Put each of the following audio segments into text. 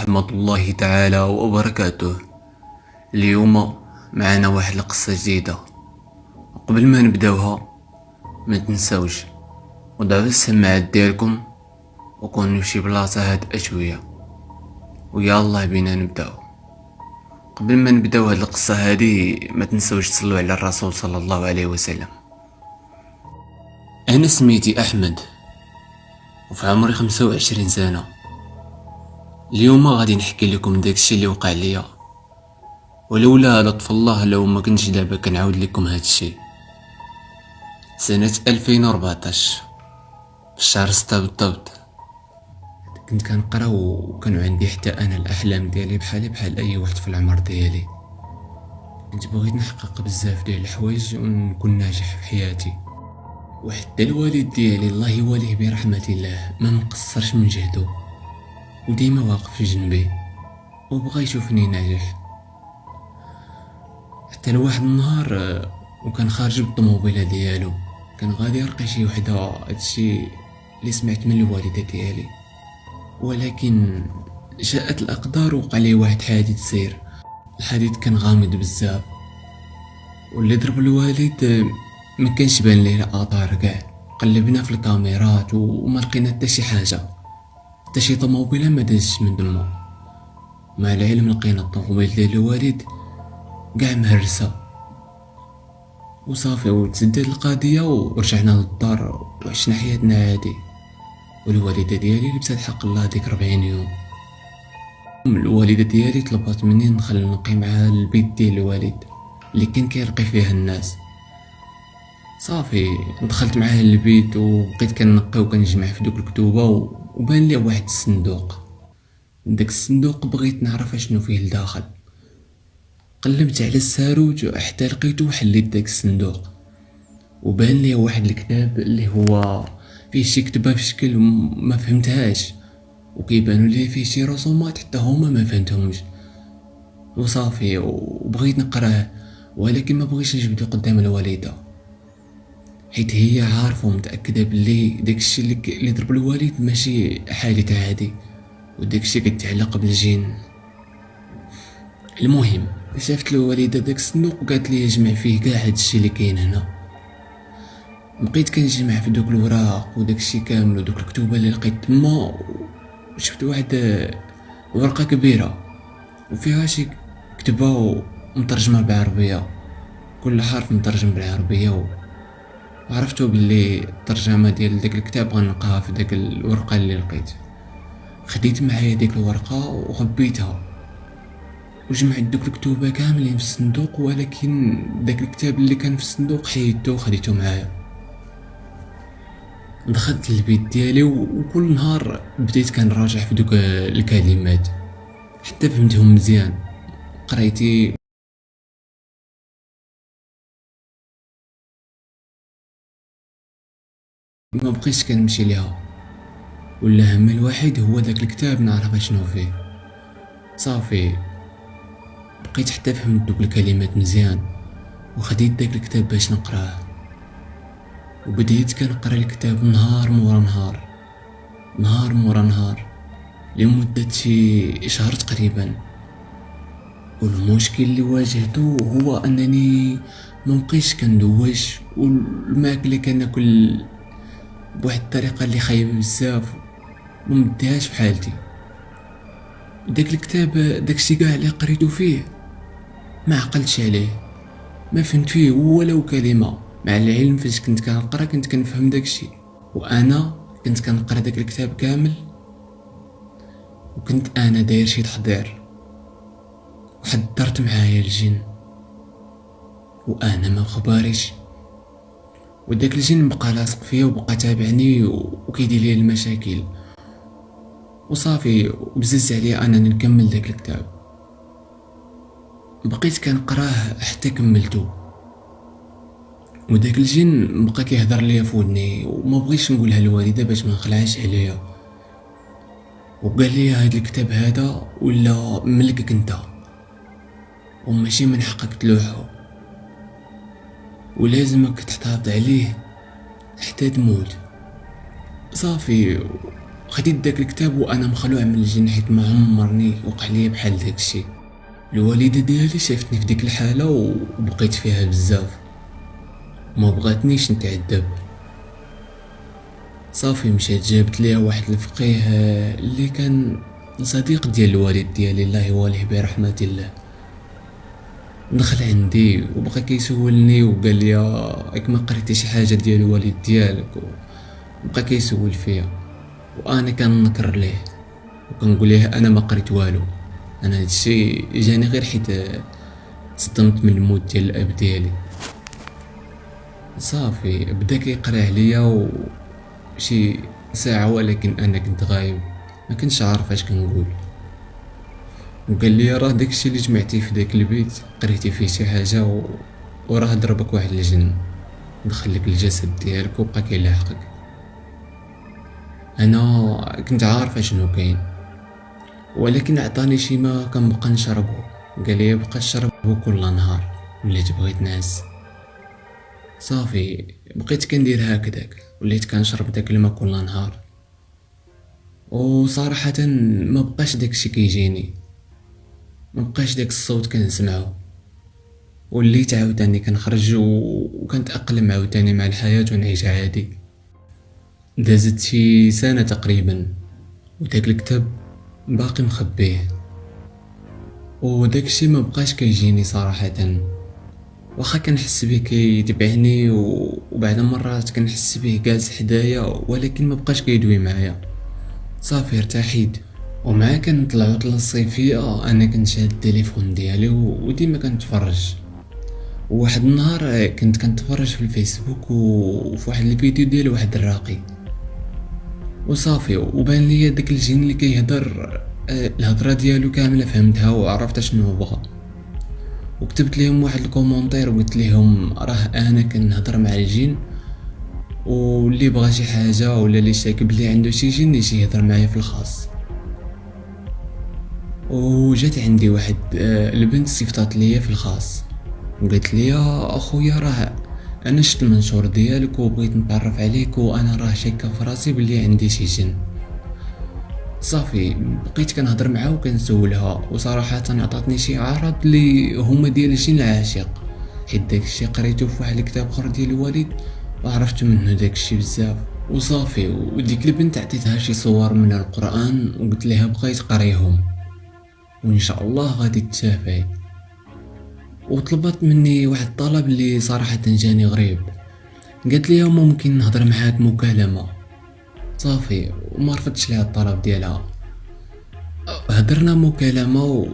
ورحمة الله تعالى وبركاته. اليوم معنا واحد القصة جديدة. قبل ما نبداوها ما تنساوش وضعوا السماعات ديالكم وكونوا في شي بلاصة هادئة شوية، ويلا بينا نبداو. قبل ما نبداو هاد القصة هادي ما تنساوش تصلوا على الرسول صلى الله عليه وسلم. انا سميتي احمد وفي عمري 25 سنة. اليوم غادي نحكي لكم داكشي اللي وقع ليا، ولولا لطف الله لو ما كنتش دابا كنعاود لكم هادشي. سنة 2014 في الشهر 6 بالضبط كنت كنقرا وكانوا عندي حتى انا الاحلام ديالي بحال اي واحد في العمر ديالي. كنت بغيت نحقق بزاف ديال الحوايج ونكون ناجح في حياتي، وحتى الوالد ديالي الله يواليه برحمة الله ما مقصرش من جهده وديما واقف في جنبي وبغى يشوفني ناجح. حتى لواحد النهار وكان خارج بالطوموبيله ديالو، كان غادي يرقي شي وحده. هادشي اللي سمعت من الوالده ديالي، ولكن جاءت الاقدار وقع ليه واحد حادث سير. الحادث كان غامض بزاف، واللي ضرب الوالد ما كانش بان ليه الاثار كاع. قلبنا في الكاميرات وما لقينا حتى شي حاجه، حتى شي طوموبيله ما دازش من دمه. مع العلم لقينا الطوموبيل ديال الوالد كاع مهرسه وصافي، وتسدد القضيه ورجعنا للدار وعشنا حياتنا عادي. والوالده ديالي لبست حق الله ديك 40 يوم. الوالده ديالي طلبت مني نخلي نقي معها البيت ديال الوالد اللي كان كيرقي فيه الناس. صافي دخلت معاه للبيت وبقيت كنقي وكنجمع في دوك الكتوبه وبان لي واحد الصندوق. داك الصندوق بغيت نعرف اشنو فيه لداخل. قلبت على الساروت حتى لقيتو وحليت داك الصندوق، وبان لي واحد الكتاب اللي هو فيه شي كتبه في شكل ما فهمتهاش، وكيبانوا لي فيه شي رسومات حتى هما ما فهمتهمش. وصافي وبغيت نقراه، ولكن ما بغيتش نجبدو قدام الوالده، حيت هي عارفه ومتاكده بلي داكشي اللي ضرب الوالد ماشي حادث عادي، وداكشي كيتعلق بالجن. المهم شافت الوالده داك الصندوق وقالت لي جمع فيه كاع هادشي اللي كاين هنا. بقيت كنجمع في دوك الوراق وداكشي كامل ودوك الكتوبه اللي لقيت تما، وشفت واحد ورقه كبيره وفيها شي كتبه مترجمه بالعربيه، كل حرف مترجم بالعربيه. وعرفتو باللي الترجمه ديال داك الكتاب غنلقاها في داك الورقه اللي لقيت. خديت معايا ديك الورقه وغبيتها وجمعت دوك الكتوبه كاملين في الصندوق، ولكن داك الكتاب اللي كان في الصندوق حيدته وخديته معايا. دخلت للبيت ديالي وكل نهار بديت كنراجع في دوك الكلمات حتى فهمتهم مزيان. قريتي ما بقيتش كنمشي ليها، ولا هم الوحيد هو داك الكتاب نعرف شنو فيه. صافي بقيت حتى فهمت دوك الكلمات مزيان، وخديت داك الكتاب باش نقراه، وبديت كنقرا الكتاب نهار مورا نهار، نهار مورا نهار، لمدة شي شهر تقريبا. والمشكل اللي واجهته هو انني ما بقيتش كندوش، والماكله كناكل بواحد الطريقه اللي خايبه بزاف ومديهاش في حالتي. داك الكتاب داكشي كاع اللي قريتو فيه ما عقلتش عليه، ما فهمت فيه ولو كلمه. مع العلم فاش كنت كنقرا كنت كنفهم داكشي، وانا كنت كنقرا داك الكتاب كامل وكنت انا داير شي تحضير، وحضرت معايا الجن وانا ما مخباريش. وداك الجن بقى لاصق فيا وبقى تابعني وكيدير لي المشاكل. وصافي بزز عليا انني نكمل داك الكتاب. بقيت كنقراه حتى كملتو، وداك الجن بقى كيهضر ليا في ودني وما بغيتش نقولها للوالده باش ما نخلعش عليا. وقال لي هاد الكتاب هذا ولا ملكك انت وماشي من حقك تلوحو، ولازمك تحتفظ عليه حتى تموت. صافي خديت داك الكتاب وانا مخلوع من الجن، حيت ما عمرني وقع ليا بحال داكشي. الوالده ديالي شافتني في ديك الحاله وبقيت فيها بزاف، ما بغاتنيش نتعذب. صافي مشات جابت ليها واحد الفقيه اللي كان صديق ديال الوالد ديالي، الله يواليه برحمه الله. دخل عندي وبقى كيسولني وقال لي راك ما قريتي شي حاجه ديال الوالد ديالك، وبقى كيسول فيا وانا كنكر ليه وكنقول ليه انا ما قريت والو. انا هادشي جاني غير حيت صدمت من الموت ديال الاب ديالي. صافي بدا كيقرا عليا شي ساعه، ولكن انا كنت غايب، ما كنتش عارف اش كنقول. وقال لي راه داكشي اللي جمعتي في داك البيت قريتي فيه شي حاجه وراه ضربك واحد الجن دخل لك الجسد ديالك وبقى كيلاحقك. انا كنت عارف شنو كاين، ولكن عطاني شي ما كنبقى نشربو. قال لي بقى تشربو كل نهار ملي تبغي تنعس. صافي بقيت كندير هكذاك، وليت كنشرب داك الماء كل نهار، وصراحة ما بقاش داكشي كيجيني، ما بقاش داك الصوت كنسمعو. وليت عاوتاني كنخرج وكنتأقلم عاوتاني مع الحياة ونعيش عادي. دازت شي سنة تقريبا، وداك الكتاب باقي مخبيه، وداكشي ما بقاش كيجيني صراحة. واخا كنحس بيه كيتبعني وبعد مرات كنحس بيه جالس حدايا، ولكن ما بقاش كيدوي معايا. صافي ارتحيت. ومع كنطلع عطلة الصيفية انا كنت شاد التليفون ديالي وديما كنتفرج. وواحد النهار كنت كنتفرج في الفيسبوك وفي واحد الفيديو ديال واحد الراقي، وصافي وبان ليا داك الجن اللي كيهضر. الهضره ديالو كامله فهمتها وعرفت شنو بغا، وكتبت لهم واحد الكومونتير وقلت لهم راه انا كنهضر مع الجن، واللي بغى شي حاجه ولا اللي شاك بلي عنده شي جن يجي يهضر معايا في الخاص. وجات عندي واحد البنت صيفطات ليا في الخاص وقالت لي اخويا راه انا شفت المنشور ديالك وبغيت نتعرف عليك، وانا راه شاكه في راسي بلي عندي شي جن. صافي بقيت كنهضر معها وكنسولها، وصراحه عطاتني شي اعراض اللي هما ديال الجن العاشق، حيت داكشي قريتو في واحد الكتاب اخر ديال الوالد وعرفت منه داكشي بزاف. وصافي وديك البنت عطيتها شي صور من القران وقلت لها بغيت قريهم وان شاء الله غادي تشافي. وطلبت مني واحد الطلب اللي صراحه جاني غريب، قالت لي ممكن نهضر معاك مكالمه. صافي وما رفضتش لها الطلب ديالها، هضرنا مكالمه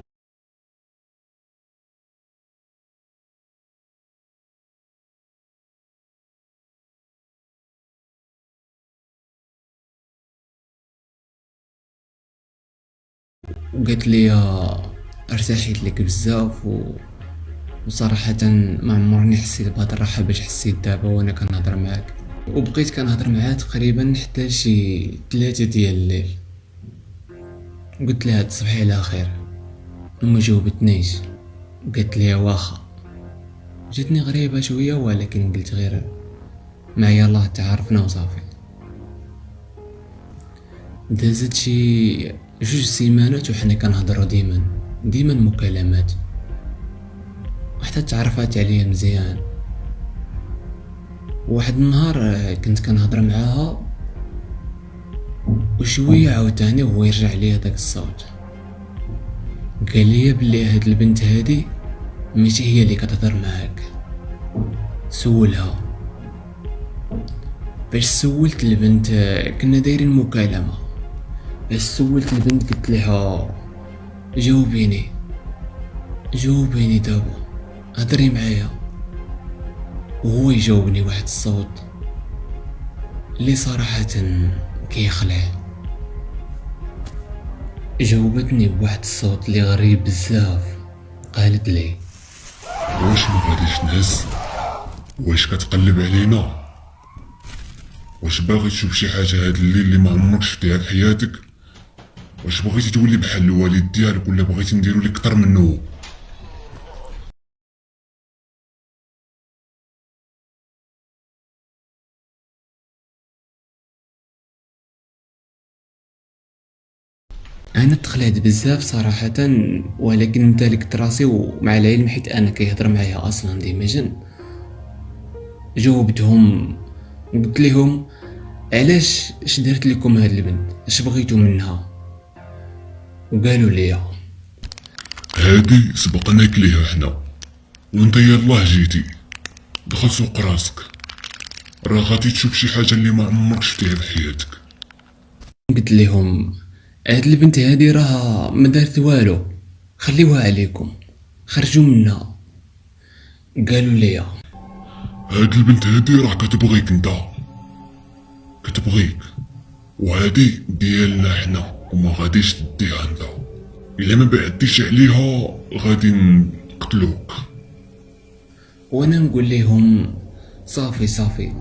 وقالت لي ارتحيت لك بزاف وصراحة ما عمرني حسيت بهاد الراحة باش حسيت دابا وانا كنهضر معاك. وبقيت كنهضر معاها تقريبا حتى شي 3 ديال الليل. قلت لها تصبحي على خير، وما جاوبتنيش. قالت لي واخا. جاتني غريبة شوية، ولكن قلت غير معايا الله تعارفنا وصافي. دازت شي 2 سيمانات وحنا كنهضرو ديما مكالمات، وحتى تعرفات عليا مزيان. واحد النهار كنت كنهضر معاها وشويه عاوتاني وهو يرجع ليا داك الصوت. قال لي بلي هاد البنت هادي ماشي هي اللي كتهضر معاك، سولها. باش سولت البنت كنا دايرين مكالمه، باش سولت البنت قلت لها جاوبيني دابا، هضري معايا. وهو يجاوبني واحد الصوت اللي صراحة كيخلع. جاوبتني بواحد الصوت اللي غريب بزاف، قالت لي واش ما غاديش نعس؟ واش كتقلب علينا؟ واش باغي تشوف شي حاجه هاد الليل اللي ما عمرك شفتيها في حياتك؟ واش بغيتي تولي بحال الوالد ديالك ولا بغيتي نديرو لك كتر منه؟ تقلعت بزاف صراحة، ولكن متلكت راسي ومع العلم حيت انا كيهضر معايا اصلا ديما جن. جاوبتهم قلت لهم علاش اش درت لكم هاد البنت، اش بغيتو منها؟ وقالوا لي هادي سبقناك ليها حنا، وانت يلاه جيتي دخل سوق راسك، راه غادي تشوف شي حاجة اللي ما عمرك شفتيها في حياتك. قلت لهم هاد البنت هادي راها ما دارت والو، خليوها عليكم، خرجوا منها. قالوا لي هاد البنت هادي راه كتبغيك انت، كتبغيك، وهادي ديالنا حنا وما غاديش تديها انت، الا ما بعدتيش عليها غادي نقتلوك. وانا نقول لهم صافي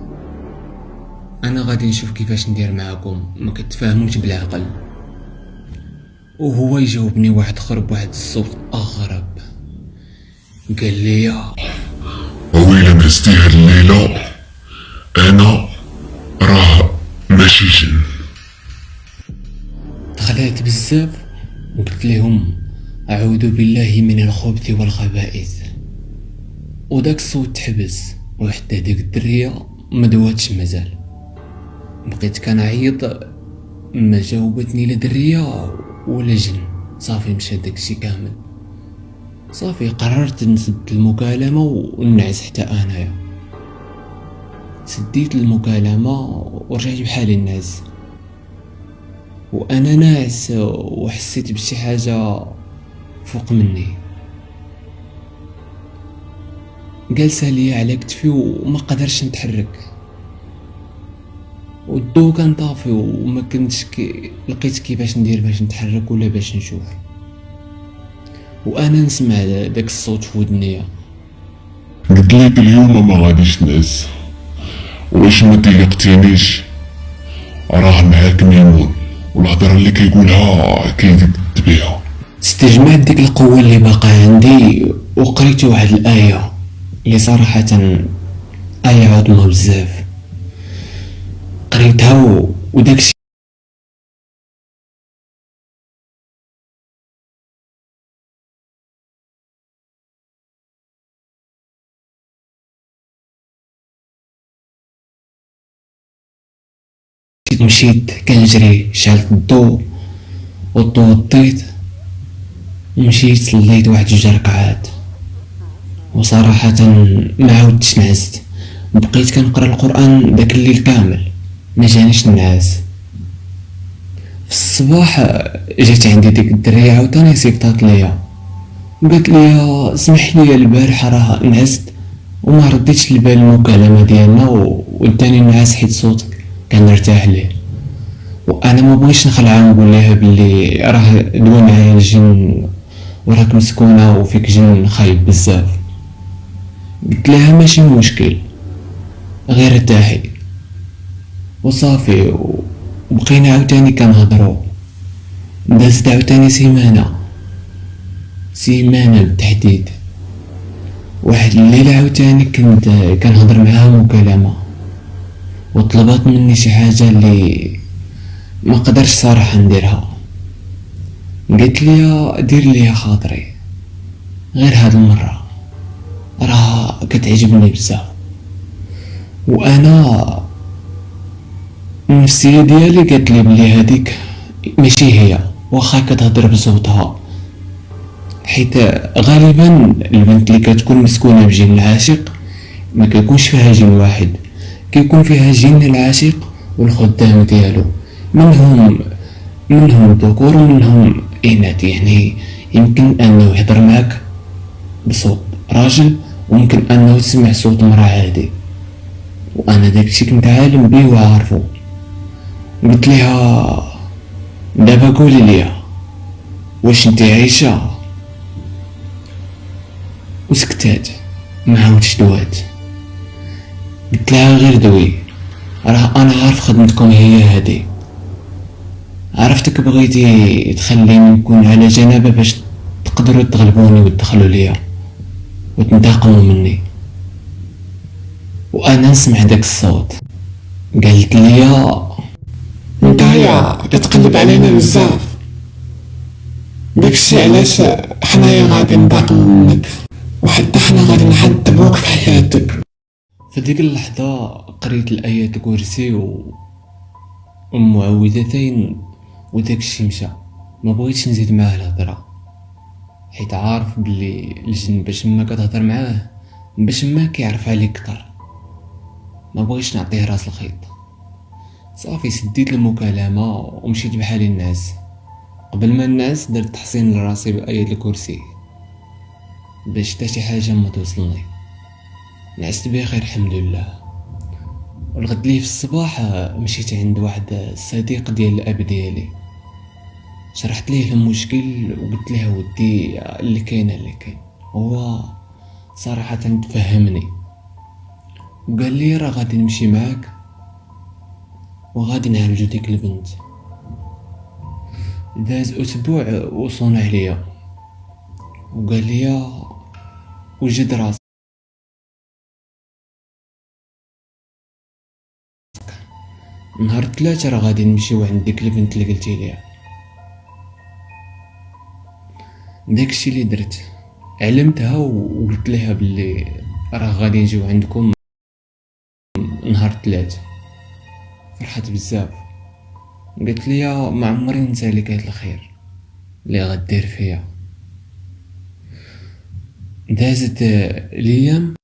انا غادي نشوف كيفاش ندير معاكم، ما كتفاهموش بالعقل. وهو يجاوبني واحد اخر بواحد الصوت اغرب، قال لي ويلا نهزتي هاد الليلة انا راه ماشي جن. تخلعت بزاف وقلت لهم اعوذ بالله من الخبث والخبائث. وداك الصوت تحبس، وحتى ديك الدرية ما دواتش مازال. بقيت كنعيط، ما جاوبتني لا درية ولا جن. صافي مشى داكشي كامل. صافي قررت نسد المكالمة ونعس حتى انايا. سديت المكالمة ورجعت بحالي نعس، وانا ناعس وحسيت بشي حاجة فوق مني جالسة ليا على كتفي وما قدرش نتحرك، والضو كان طافي وما كنتش لقيت كيفاش ندير باش نتحرك ولا باش نشوف. وانا نسمع داك الصوت في ودنيا، قلت لك اليوم ما غاديش نعس، واش ما تيقتينيش راه معاك ميمون، والهضره اللي كيقولها كيكذب بها. استجمعت ديك القوة اللي باقا عندي وقريت واحد الآية اللي صراحة آية عظمى بزاف. قريتها وداكشي مشيت كنجري، شعلت الضو وطيت ومشيت صليت واحد 2 ركعات. وصراحة ما عاودتش نعست، بقيت كنقرا القرآن داك الليل كامل، ما جانيش النعاس. في الصباح جات عندي ديك الدرية عاوتاني صيفطات ليا، قالت لي سمح لي البارحة راه نعست وما رديتش البال المكالمة ديالنا وداني النعاس حيت صوتك كنرتاح ليه. وانا ما بغيتش نخلعها نقول لها بلي راه دوا معايا الجن وراك مسكونة وفيك جن خايب بزاف. قلت لها ماشي مشكل، غير ارتاحي. وصافي وبقينا عاوتاني كنهضرو. دازت عاوتاني سيمانة بالتحديد. واحد الليلة عاوتاني كنت كنهضر معاها مكالمة وطلبات مني شي حاجة اللي ما قدرش صراحة نديرها. قلت لي دير لي خاطري غير هاد المرة، راه كتعجبني بزاف. وانا النفسية ديالي قالت لي بلي هذيك ماشي هي، واخا كتهضر بصوتها، حيت غالبا البنت اللي كتكون مسكونة بجن العاشق ما كيكونش فيها جن واحد، كيكون فيها جن العاشق والخدام ديالو، منهم ذكور ومنهم إناث. يعني يمكن انه يهضر معك بصوت راجل وممكن انه تسمع صوت مرأة عادي، وانا داكشي كنت عالم بيه وعارفو. قلت لها دابا قولي لي واش انتي عايشة؟ وسكتات ما عاودش دوات. قلت لها غير دوي، راه انا عارف خدمتكم هي هادي، عرفتك بغيتي تخليني نكون على جنابة باش تقدروا تغلبوني وتدخلوا ليا وتنتقموا مني. وانا نسمع داك الصوت. قالت لي نتايا كتقلب علينا بزاف، داكشي علاش حنايا غادي ننتقم منك، وحتى حنا غادي نعذبوك في حياتك. في ديك اللحظة قريت الآيات الكرسي والمعوذتين وداكشي مشى. ما بغيتش نزيد معاه الهضرة، حيت عارف بلي الجن باش ما كتهضر معاه باش ما كيعرف عليك كتر. ما بغيتش نعطيه راس الخيط. صافي سديت المكالمة ومشيت بحالي الناس. قبل ما الناس درت تحصين لراسي بآيات الكرسي باش حتى شي حاجة ما توصلني. نعست بخير الحمد لله. والغد ليه في الصباح مشيت عند واحد الصديق ديال الاب ديالي، شرحت ليه المشكل وقلت له ودي اللي كاين هو صراحة تفهمني وقال لي راه غادي نمشي معاك وغادي نعالجو ديك البنت. داز اسبوع وصونا عليا وقال لي وجد راسك، نهار الثلاثة راه غادي نمشيو عند ديك البنت اللي قلتي ليها. داكشي اللي درت، علمتها وقلت لها بلي راه غادي نجيو عندكم نهار الثلاثة. فرحت بزاف، قلت لي ما عمري ننسى لك هاد الخير اللي غدير فيا. دازت الايام،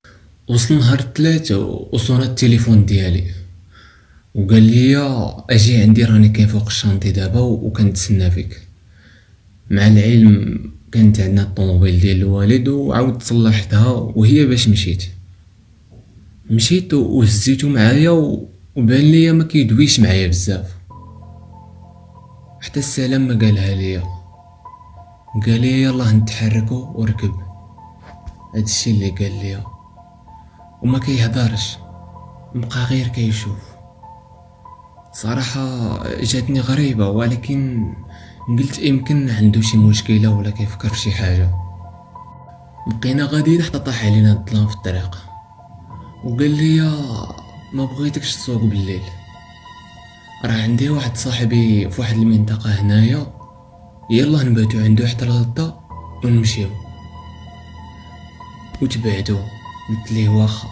وصل نهار الثلاثة وصونا التليفون ديالي وقال لي اجي عندي راني كاين فوق الشانطي دابا وكنتسنى فيك. مع العلم كانت عندنا الطوموبيل ديال الوالد وعاود صلحتها وهي باش مشيت وهزيتو معايا وبان ليا ما كيدويش معايا بزاف. حتى السلام ما قالها ليا، قال لي يلاه نتحركو وركب. هادشي اللي قال ليا وما كيهضرش، بقى غير كيشوف. صراحة جاتني غريبة، ولكن قلت يمكن عنده شي مشكلة ولا كيفكر في شي حاجة. بقينا غاديين حتى طاح علينا الظلام في الطريق وقال لي ما بغيتكش تسوق بالليل، راه عندي واحد صاحبي في واحد المنطقة هنايا، يلا نباتو عنده حتى الغدا ونمشيو. وتبعدو، قلت ليه واخا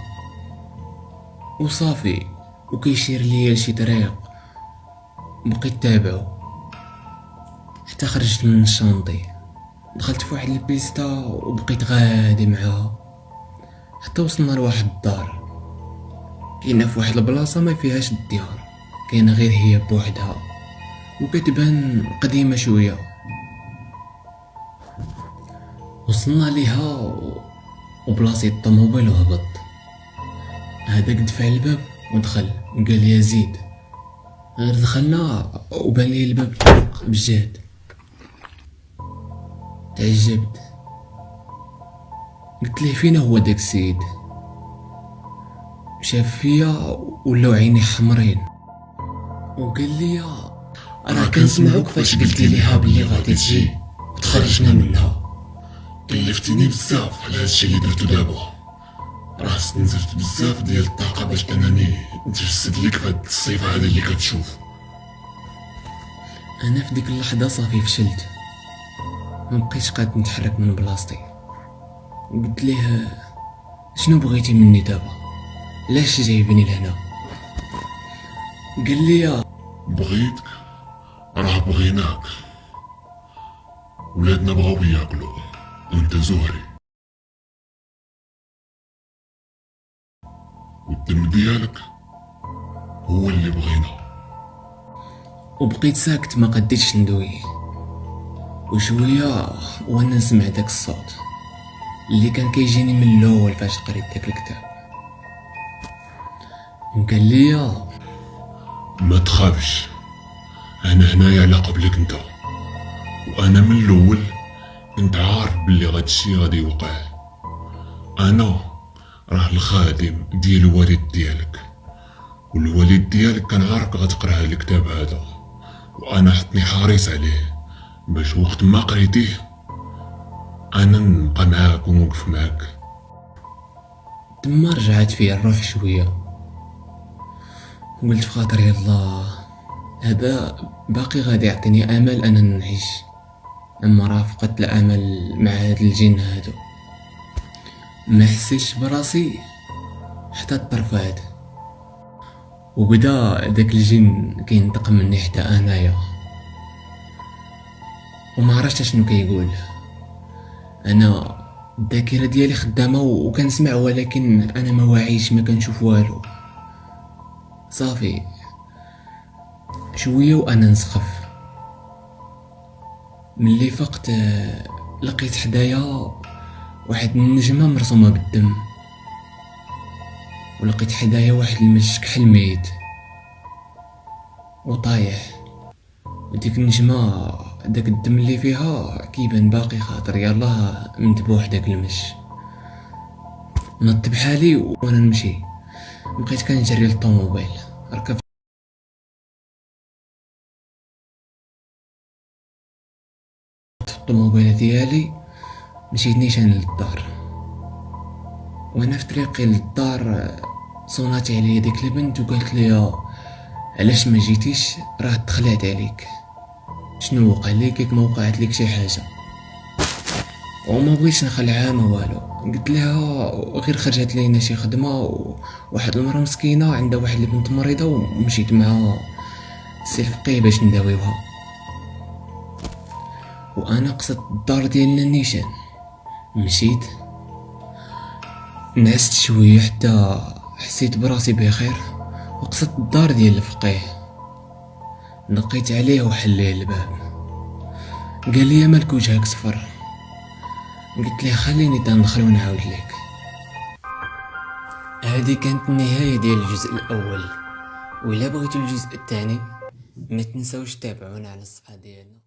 وصافي، وكيشير ليا لشي طريق بقيت تابعو حتى خرجت من الشانطي. دخلت في واحد البيستا وبقيت غادي معاها حتى وصلنا لواحد الدار كاينه في واحد البلاصه ما فيهاش الديار، كاينه غير هي بوحدها وكتبان قديمه شويه. وصلنا ليها وبلاصي الطوموبيل وهبط. هذاك دفع الباب ودخل، قال لي زيد. غير دخلنا وبان لي الباب طرق بجهد. تعجبت، قلت ليه فينا هو داك السيد. شاف فيا ولاو عيني حمرين وقال لي راه كنسمعوك فاش قلتي ليها بلي غادي تجي وتخرجنا منها. كلفتيني بزاف على هادشي اللي درتو دابا، راه استنزفت بزاف ديال الطاقة باش انني نتجسد ليك في هاد الصفة هادي اللي كتشوف. انا في ديك اللحظه صافي فشلت، ما بقيتش قادر نتحرك من بلاصتي. قلت ليه شنو بغيتي مني دابا، علاش جايبني لهنا؟ قال لي بغيتك، راه بغيناك، ولادنا بغاو ياكلو وانت زهري، والدم ديالك هو اللي بغينا. وبقيت ساكت ما قديتش ندوي. وشويه وانا نسمع داك الصوت اللي كان كيجيني من الاول فاش قريت داك الكتاب. قال لي ما تخافش، انا هنايا على قبلك انت، وانا من الاول كنت عارف بلي غاد الشي غادي يوقع. انا راه الخادم ديال الوالد ديالك، والوالد ديالك كان عارفك غتقرا هاد الكتاب هذا، وانا حطني حريص عليه باش وقت ما قريتيه انا نبقى معاك ونوقف معاك. تما رجعت فيا الروح شويه، قلت في خاطري الله هذا باقي غادي يعطيني امل انا نعيش، اما رافقة الامل مع هاد الجن هادو. ما حسيتش براسي حتى الطرف هاد، وبدا داك الجن كينطق مني حتى انايا، وما عرفتش شنو كيقول. انا الذاكره ديالي خدامه وكنسمع، ولكن انا ما واعيش، ما كنشوف والو. صافي شويه وانا نسخف. ملي فقت لقيت حدايا واحد النجمه مرسومه بالدم، ولقيت حدايا واحد المش كحل ميت وطايح. وديك النجمه داك الدم اللي فيها كيبان باقي، خاطر يلاه مذبوح داك المش. نط بحالي وانا نمشي، بقيت كنجري للطوموبيل. ركبت الطوموبيله ديالي، مشيت نيشان للدار. وانا في طريقي للدار صونات عليا ديك البنت وقالت لي علاش ما جيتيش، راه تخلعت عليك. شنو وقع ليك؟ ياك ما وقعت لك شي حاجه؟ وما بغيتش نخلعها ما والو. قلت لها غير خرجت لينا شي خدمه، وواحد المراه مسكينه عندها واحد البنت مريضه، ومشيت معها السي الفقيه باش نداويوها. وانا قصدت الدار ديالنا نيشان. مشيت نعست شويه حتى حسيت براسي بخير، وقصدت الدار ديال الفقيه. نقيت عليه وحل ليه الباب، قال لي مالك وجهك صفر. قلت ليه خليني تندخل ونعاود لك. هذه كانت النهايه ديال الجزء الاول، وإلا بغيتوا الجزء الثاني ما تنساوش تتابعونا على الصفحه ديالنا.